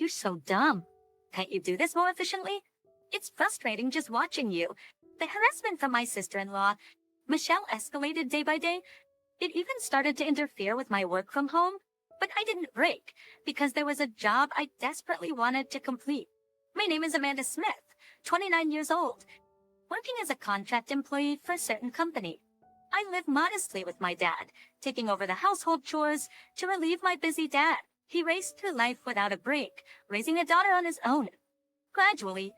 You're so dumb. Can't you do this more efficiently? It's frustrating just watching you. The harassment from my sister-in-law, Michelle, escalated day by day. It even started to interfere with my work from home. But I didn't break, because there was a job I desperately wanted to complete. My name is Amanda Smith, 29 years old, working as a contract employee for a certain company. I live modestly with my dad, taking over the household chores to relieve my busy dad. He raced through life without a break, raising a daughter on his own. Gradually,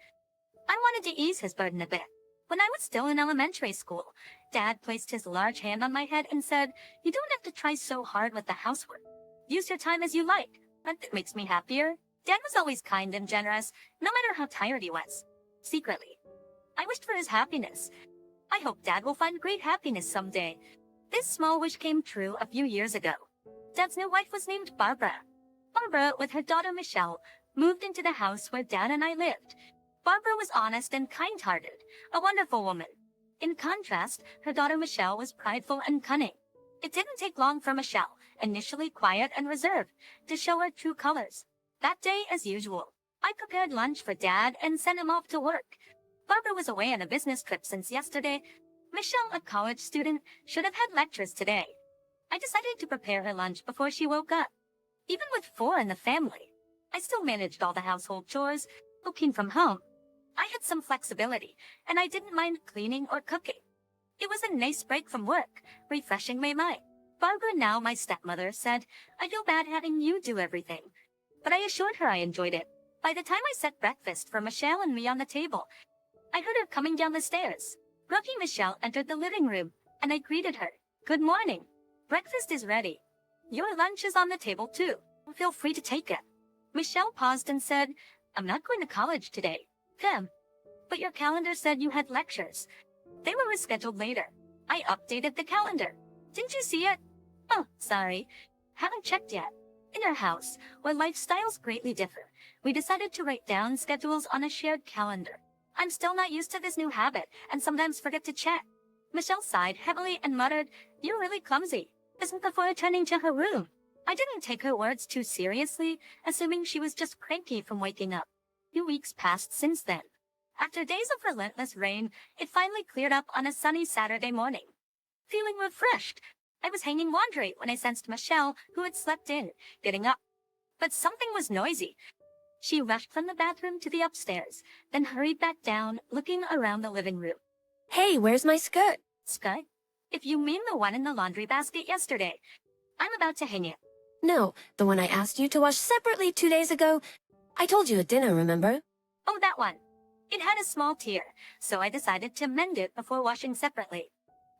I wanted to ease his burden a bit. When I was still in elementary school, Dad placed his large hand on my head and said, "You don't have to try so hard with the housework. Use your time as you like. That makes me happier." Dad was always kind and generous, no matter how tired he was. Secretly, I wished for his happiness. I hope Dad will find great happiness someday. This small wish came true a few years ago. Dad's new wife was named Barbara. Barbara, with her daughter Michelle, moved into the house where Dad and I lived. Barbara was honest and kind-hearted, a wonderful woman. In contrast, her daughter Michelle was prideful and cunning. It didn't take long for Michelle, initially quiet and reserved, to show her true colors. That day, as usual, I prepared lunch for Dad and sent him off to work. Barbara was away on a business trip since yesterday. Michelle, a college student, should have had lectures today. I decided to prepare her lunch before she woke up. Even with 4 in the family, I still managed all the household chores, working from home. I had some flexibility, and I didn't mind cleaning or cooking. It was a nice break from work, refreshing my mind. Barbara, now my stepmother, said, "I feel bad having you do everything." But I assured her I enjoyed it. By the time I set breakfast for Michelle and me on the table, I heard her coming down the stairs. Grumpy Michelle entered the living room, and I greeted her. "Good morning. Breakfast is ready. Your lunch is on the table, too. Feel free to take it." Michelle paused and said, "I'm not going to college today." "Kim, but your calendar said you had lectures." "They were rescheduled later." I updated the calendar. "Didn't you see it?" "Oh, sorry. Haven't checked yet." In our house, where lifestyles greatly differ, we decided to write down schedules on a shared calendar. I'm still not used to this new habit, and sometimes forget to check. Michelle sighed heavily and muttered, "You're really clumsy," before returning to her room. I didn't take her words too seriously, assuming she was just cranky from waking up. 2 weeks passed since then. After days of relentless rain, it finally cleared up on a sunny Saturday morning. Feeling refreshed, I was hanging laundry when I sensed Michelle, who had slept in, getting up. But something was noisy. She rushed from the bathroom to the upstairs, then hurried back down, looking around the living room. "Hey, where's my skirt?" "Skirt? If you mean the one in the laundry basket yesterday, I'm about to hang it." "No, the one I asked you to wash separately 2 days ago. I told you at dinner, remember?" "Oh, that one. It had a small tear, so I decided to mend it before washing separately.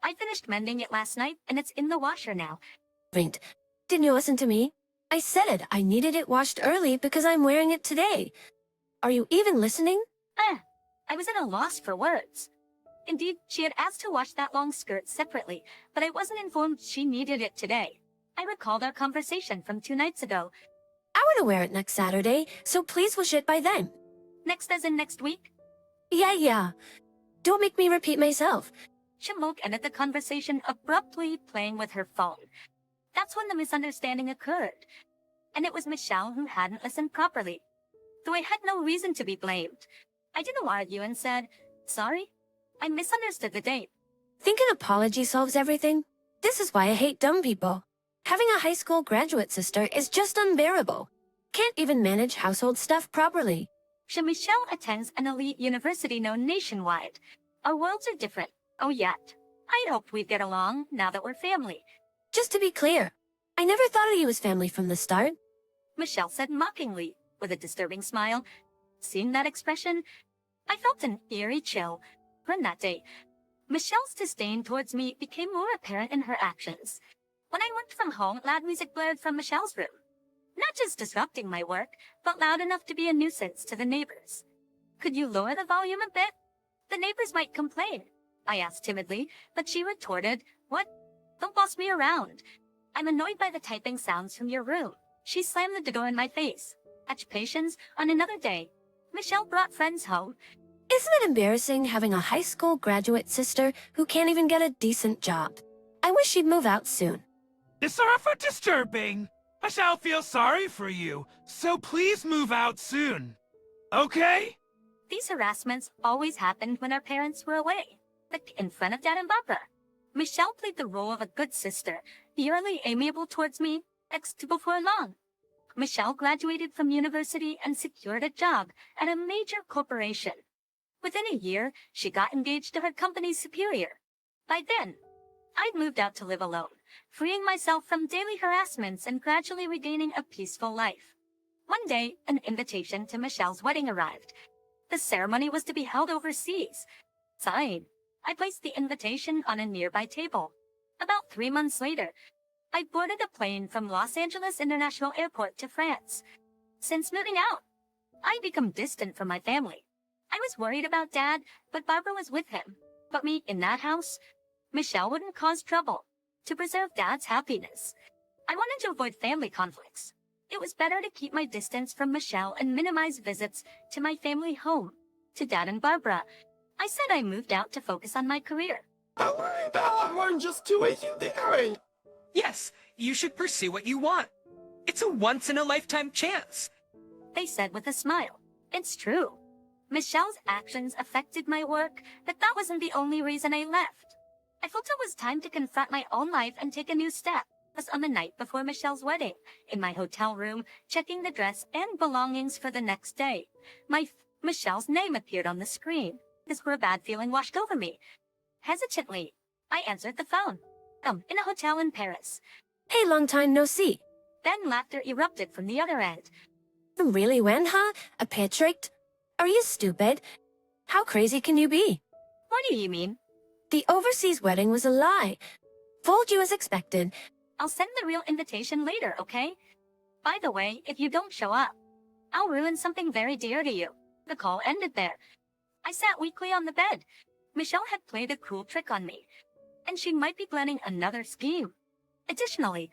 I finished mending it last night, and it's in the washer now." Wait, didn't you listen to me? I said I needed it washed early because I'm wearing it today. Are you even listening? I was at a loss for words. Indeed, she had asked to wash that long skirt separately, but I wasn't informed she needed it today. I recalled our conversation from 2 nights ago. I want to wear it next Saturday, so please wash it by then. Next as in next week? Yeah. Don't make me repeat myself. Chimok ended the conversation abruptly, playing with her phone. That's when the misunderstanding occurred. And it was Michelle who hadn't listened properly. Though I had no reason to be blamed, I didn't argue and said, "Sorry, I misunderstood the date." Think an apology solves everything? This is why I hate dumb people. Having a high school graduate sister is just unbearable. Can't even manage household stuff properly. Michelle attends an elite university known nationwide. Our worlds are different. Oh, yet. I'd hoped we'd get along now that we're family. Just to be clear, I never thought of you as family from the start. Michelle said mockingly, with a disturbing smile. Seeing that expression, I felt an eerie chill. From that day, Michelle's disdain towards me became more apparent in her actions. When I worked from home, loud music blared from Michelle's room. Not just disrupting my work, but loud enough to be a nuisance to the neighbors. "Could you lower the volume a bit? The neighbors might complain," I asked timidly, but she retorted, "What? Don't boss me around. I'm annoyed by the typing sounds from your room." She slammed the door in my face. Catch patience on another day. Michelle brought friends home. Isn't it embarrassing having a high school graduate sister who can't even get a decent job? I wish she'd move out soon. Sorry for disturbing. I shall feel sorry for you, so please move out soon. Okay? These harassments always happened when our parents were away, like in front of Dad and Barbara. Michelle played the role of a good sister, eerily amiable towards me, next before long. Michelle graduated from university and secured a job at a major corporation. Within a year, she got engaged to her company's superior. By then, I'd moved out to live alone, freeing myself from daily harassments and gradually regaining a peaceful life. One day, an invitation to Michelle's wedding arrived. The ceremony was to be held overseas. Signed, I placed the invitation on a nearby table. About 3 months later, I boarded a plane from Los Angeles International Airport to France. Since moving out, I'd become distant from my family. I was worried about Dad, but Barbara was with him. But me in that house, Michelle wouldn't cause trouble. To preserve Dad's happiness, I wanted to avoid family conflicts. It was better to keep my distance from Michelle and minimize visits to my family home. To Dad and Barbara, I said I moved out to focus on my career. Don't worry, Bella. I'm just doing it. Yes, you should pursue what you want. It's a once-in-a-lifetime chance. They said with a smile. It's true. Michelle's actions affected my work, but that wasn't the only reason I left. I felt it was time to confront my own life and take a new step. It was on the night before Michelle's wedding, in my hotel room, checking the dress and belongings for the next day. Michelle's name appeared on the screen. This where a bad feeling washed over me. Hesitantly, I answered the phone. In a hotel in Paris. Hey, long time no see. Then laughter erupted from the other end. Really went, huh? A pet-tricked? Are you stupid? How crazy can you be? What do you mean? The overseas wedding was a lie. Fooled you as expected. I'll send the real invitation later, okay? By the way, if you don't show up, I'll ruin something very dear to you. The call ended there. I sat weakly on the bed. Michelle had played a cruel trick on me, and she might be planning another scheme. Additionally,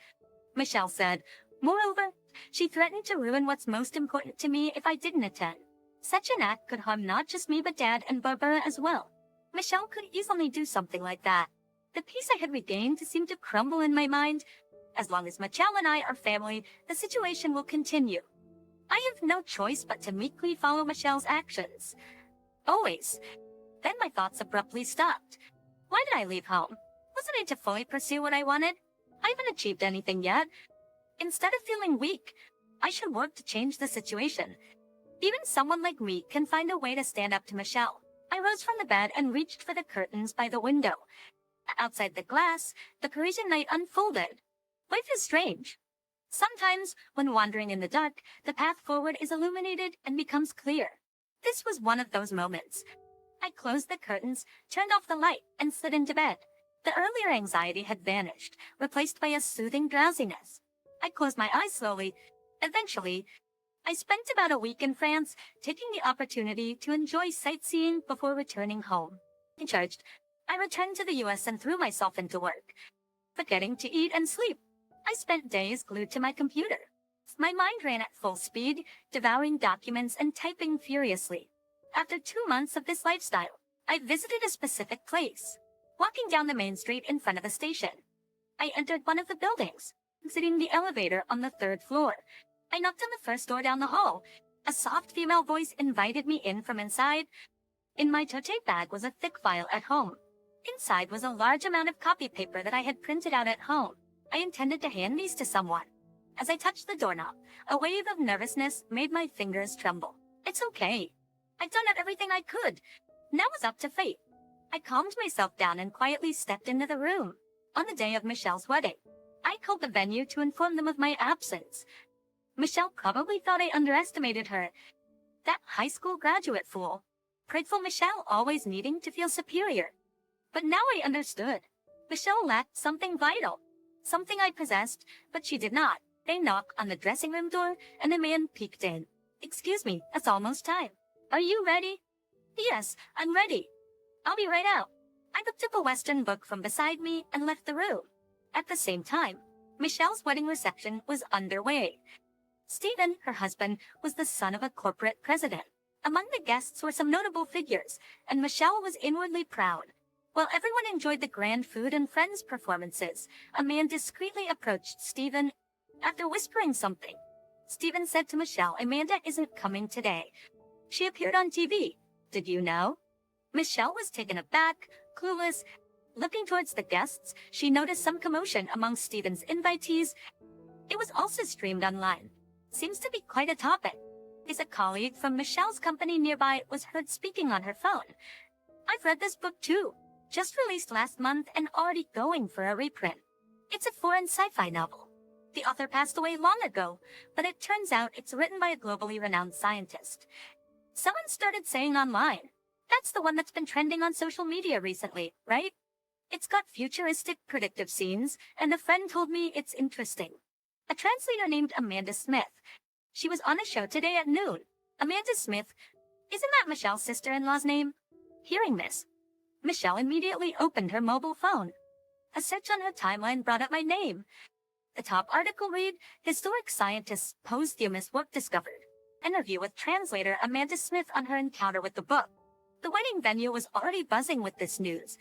Michelle said, moreover, she threatened to ruin what's most important to me if I didn't attend. Such an act could harm not just me but Dad and Barbara as well. Michelle could easily do something like that. The peace I had regained seemed to crumble in my mind. As long as Michelle and I are family, the situation will continue. I have no choice but to meekly follow Michelle's actions. Always. Then my thoughts abruptly stopped. Why did I leave home? Wasn't I to fully pursue what I wanted? I haven't achieved anything yet. Instead of feeling weak, I should work to change the situation. Even someone like me can find a way to stand up to Michelle. I rose from the bed and reached for the curtains by the window. Outside the glass, the Parisian night unfolded. Life is strange. Sometimes, when wandering in the dark, the path forward is illuminated and becomes clear. This was one of those moments. I closed the curtains, turned off the light, and slid into bed. The earlier anxiety had vanished, replaced by a soothing drowsiness. I closed my eyes slowly. Eventually, I spent about a week in France, taking the opportunity to enjoy sightseeing before returning home. Recharged, I returned to the US and threw myself into work. Forgetting to eat and sleep, I spent days glued to my computer. My mind ran at full speed, devouring documents and typing furiously. After 2 months of this lifestyle, I visited a specific place. Walking down the main street in front of the station, I entered one of the buildings, exiting the elevator on the 3rd floor. I knocked on the first door down the hall. A soft female voice invited me in from inside. In my tote bag was a thick file at home. Inside was a large amount of copy paper that I had printed out at home. I intended to hand these to someone. As I touched the doorknob, a wave of nervousness made my fingers tremble. It's okay. I'd done everything I could. Now was up to fate. I calmed myself down and quietly stepped into the room. On the day of Michelle's wedding, I called the venue to inform them of my absence. Michelle probably thought I underestimated her. That high school graduate fool. Prideful Michelle always needing to feel superior. But now I understood. Michelle lacked something vital. Something I possessed, but she did not. They knocked on the dressing room door, and a man peeked in. Excuse me, it's almost time. Are you ready? Yes, I'm ready. I'll be right out. I picked up a Western book from beside me and left the room. At the same time, Michelle's wedding reception was underway. Stephen, her husband, was the son of a corporate president. Among the guests were some notable figures, and Michelle was inwardly proud. While everyone enjoyed the grand food and friends' performances, a man discreetly approached Stephen. After whispering something, Stephen said to Michelle Amanda isn't coming today. She appeared on TV. Did you know? Michelle was taken aback, clueless. Looking towards the guests, she noticed some commotion among Stephen's invitees. It was also streamed online. Seems to be quite a topic. A colleague from Michelle's company nearby was heard speaking on her phone. I've read this book too. Just released last month and already going for a reprint. It's a foreign sci-fi novel. The author passed away long ago, but it turns out it's written by a globally renowned scientist. Someone started saying online, that's the one that's been trending on social media recently, right? It's got futuristic predictive scenes, and a friend told me it's interesting. A translator named Amanda Smith. She was on a show today at noon. Amanda Smith, isn't that Michelle's sister-in-law's name? Hearing this, Michelle immediately opened her mobile phone. A search on her timeline brought up my name. The top article read, Historic Scientist's Posthumous Work Discovered. Interview with translator Amanda Smith on her encounter with the book. The wedding venue was already buzzing with this news.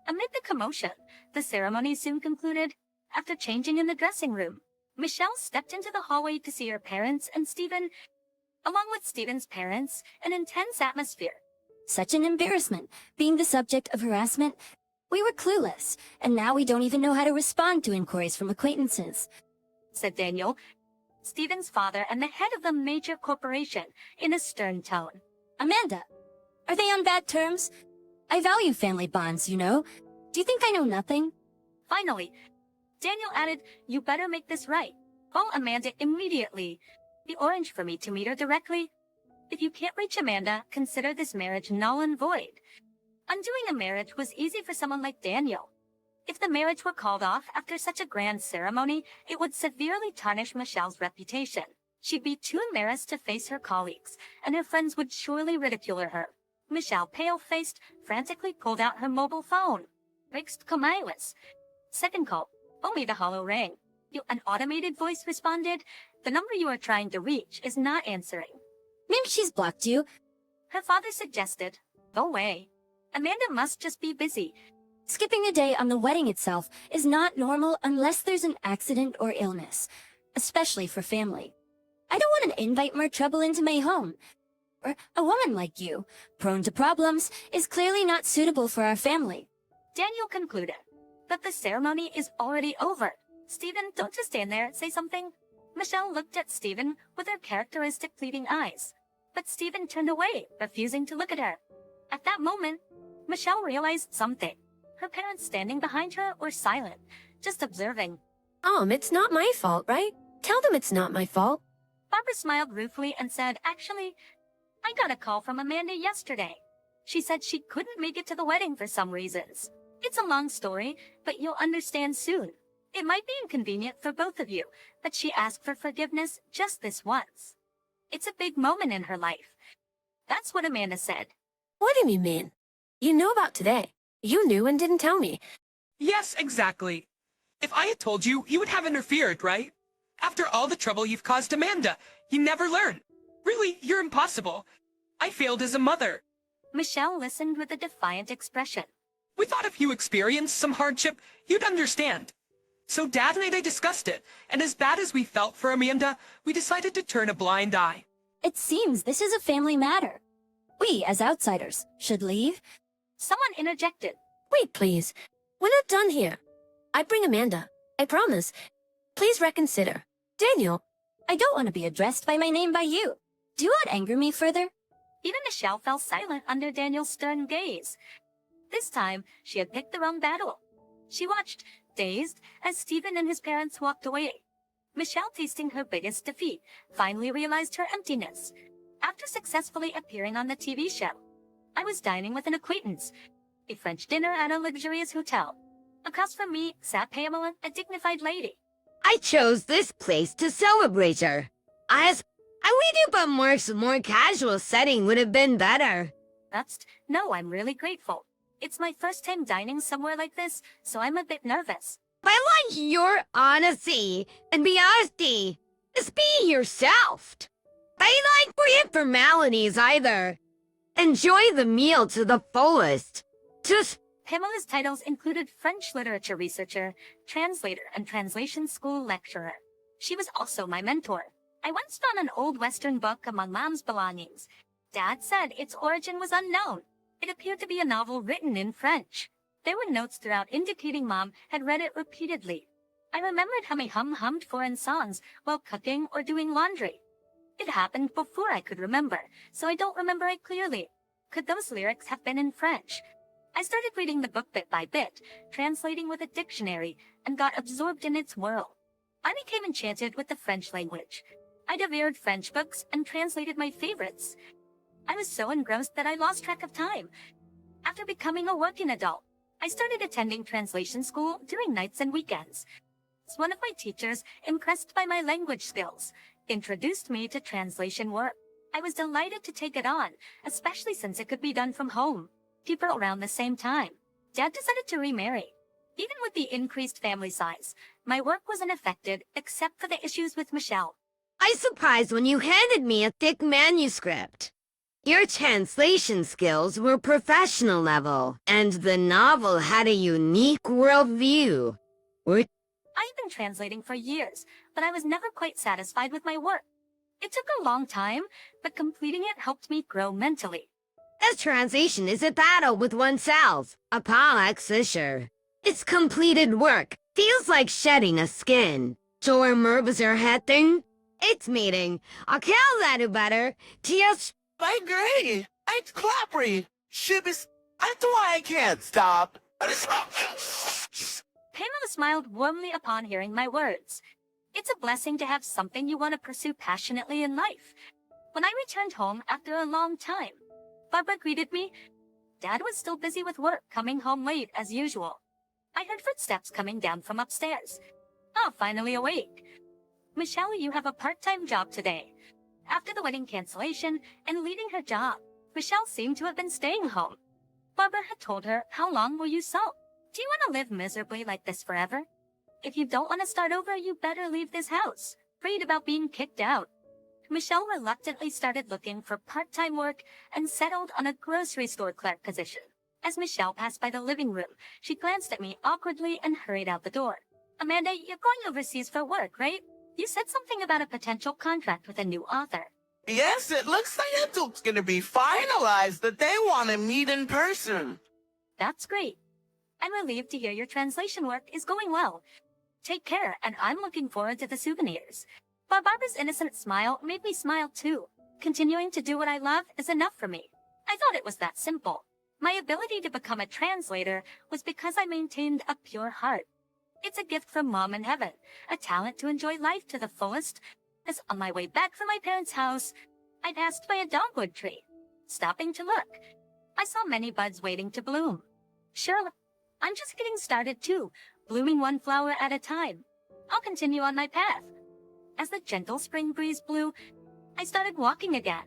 Amid the commotion, the ceremony soon concluded. After changing in the dressing room, Michelle stepped into the hallway to see her parents and Stephen. Along with Stephen's parents, an intense atmosphere. Such an embarrassment, being the subject of harassment. We were clueless, and now we don't even know how to respond to inquiries from acquaintances, said Daniel, Stephen's father and the head of the major corporation, in a stern tone. Amanda, are they on bad terms? I value family bonds, you know. Do you think I know nothing? Finally, Daniel added, you better make this right. Call Amanda immediately. Be orange for me to meet her directly. If you can't reach Amanda, consider this marriage null and void. Undoing a marriage was easy for someone like Daniel. If the marriage were called off after such a grand ceremony, it would severely tarnish Michelle's reputation. She'd be too embarrassed to face her colleagues, and her friends would surely ridicule her. Michelle, pale-faced, frantically pulled out her mobile phone. Fixed Comaiwas. Second call. Only the hollow rang. An automated voice responded. The number you are trying to reach is not answering. Maybe she's blocked you. Her father suggested. Go away. Amanda must just be busy. Skipping a day on the wedding itself is not normal unless there's an accident or illness, especially for family. I don't want to invite more trouble into my home. Or a woman like you, prone to problems, is clearly not suitable for our family. Daniel concluded. But the ceremony is already over. Stephen, don't just stand there, say something. Michelle looked at Stephen with her characteristic pleading eyes. But Stephen turned away, refusing to look at her. At that moment, Michelle realized something. Her parents standing behind her were silent, just observing. It's not my fault, right? Tell them it's not my fault. Barbara smiled ruefully and said, actually, I got a call from Amanda yesterday. She said she couldn't make it to the wedding for some reasons. It's a long story, but you'll understand soon. It might be inconvenient for both of you, but she asked for forgiveness just this once. It's a big moment in her life. That's what Amanda said. What do you mean? You know about today. You knew and didn't tell me. Yes, exactly. If I had told you, you would have interfered, right? After all the trouble you've caused Amanda, you never learn. Really, you're impossible. I failed as a mother. Michelle listened with a defiant expression. We thought if you experienced some hardship, you'd understand. So Dad and I discussed it, and as bad as we felt for Amanda, we decided to turn a blind eye. It seems this is a family matter. We, as outsiders, should leave. Someone interjected. Wait, please. We're not done here. I bring Amanda. I promise. Please reconsider. Daniel. I don't want to be addressed by my name by you. Do not anger me further. Even Michelle fell silent under Daniel's stern gaze. This time, she had picked the wrong battle. She watched, dazed, as Stephen and his parents walked away. Michelle, tasting her biggest defeat, finally realized her emptiness. After successfully appearing on the TV show, I was dining with an acquaintance, a French dinner at a luxurious hotel. Across from me sat Pamela, a dignified lady. I chose this place to celebrate her. As I would have a more casual setting would have been better. No, I'm really grateful. It's my first time dining somewhere like this, so I'm a bit nervous. I like your honesty and honesty. Just be yourself. I like for formalities either. Enjoy the meal to the fullest. Just Pamela's titles included French literature researcher, translator, and translation school lecturer. She was also my mentor. I once found an old Western book among Mom's belongings. Dad said its origin was unknown. It appeared to be a novel written in French. There were notes throughout indicating Mom had read it repeatedly. I remembered how I hummed foreign songs while cooking or doing laundry. It happened before I could remember, so I don't remember it clearly. Could those lyrics have been in French? I started reading the book bit by bit, translating with a dictionary, and got absorbed in its world. I became enchanted with the French language. I devoured French books and translated my favorites. I was so engrossed that I lost track of time. After becoming a working adult, I started attending translation school during nights and weekends. One of my teachers, impressed by my language skills, introduced me to translation work. I was delighted to take it on, especially since it could be done from home. People around the same time. Dad decided to remarry. Even with the increased family size, my work wasn't affected except for the issues with Michelle. I was surprised when you handed me a thick manuscript. Your translation skills were professional level, and the novel had a unique worldview. I've been translating for years, but I was never quite satisfied with my work. It took a long time, but completing it helped me grow mentally. A translation is a battle with oneself, a exercise. It's completed work. Feels like shedding a skin. Door moves your head thing. It's meeting. I can't let it better. Tears. I agree. It's clappery. Ship is... That's why I can't stop. Pamela smiled warmly upon hearing my words. It's a blessing to have something you want to pursue passionately in life. When I returned home after a long time, Barbara greeted me. Dad was still busy with work, coming home late as usual. I heard footsteps coming down from upstairs. Oh, finally awake. Michelle, you have a part-time job today. After the wedding cancellation and leaving her job, Michelle seemed to have been staying home. Barbara had told her, how long will you sew? Do you want to live miserably like this forever? If you don't want to start over, you better leave this house. Afraid about being kicked out. Michelle reluctantly started looking for part-time work and settled on a grocery store clerk position. As Michelle passed by the living room, she glanced at me awkwardly and hurried out the door. Amanda, you're going overseas for work, right? You said something about a potential contract with a new author. Yes, it looks like it's gonna be finalized that they want to meet in person. That's great. I'm relieved to hear your translation work is going well. Take care, and I'm looking forward to the souvenirs. But Barbara's innocent smile made me smile too. Continuing to do what I love is enough for me. I thought it was that simple. My ability to become a translator was because I maintained a pure heart. It's a gift from Mom in heaven, a talent to enjoy life to the fullest. As on my way back from my parents' house, I passed by a dogwood tree. Stopping to look, I saw many buds waiting to bloom. Sure, I'm just getting started too, blooming one flower at a time. I'll continue on my path. As the gentle spring breeze blew, I started walking again.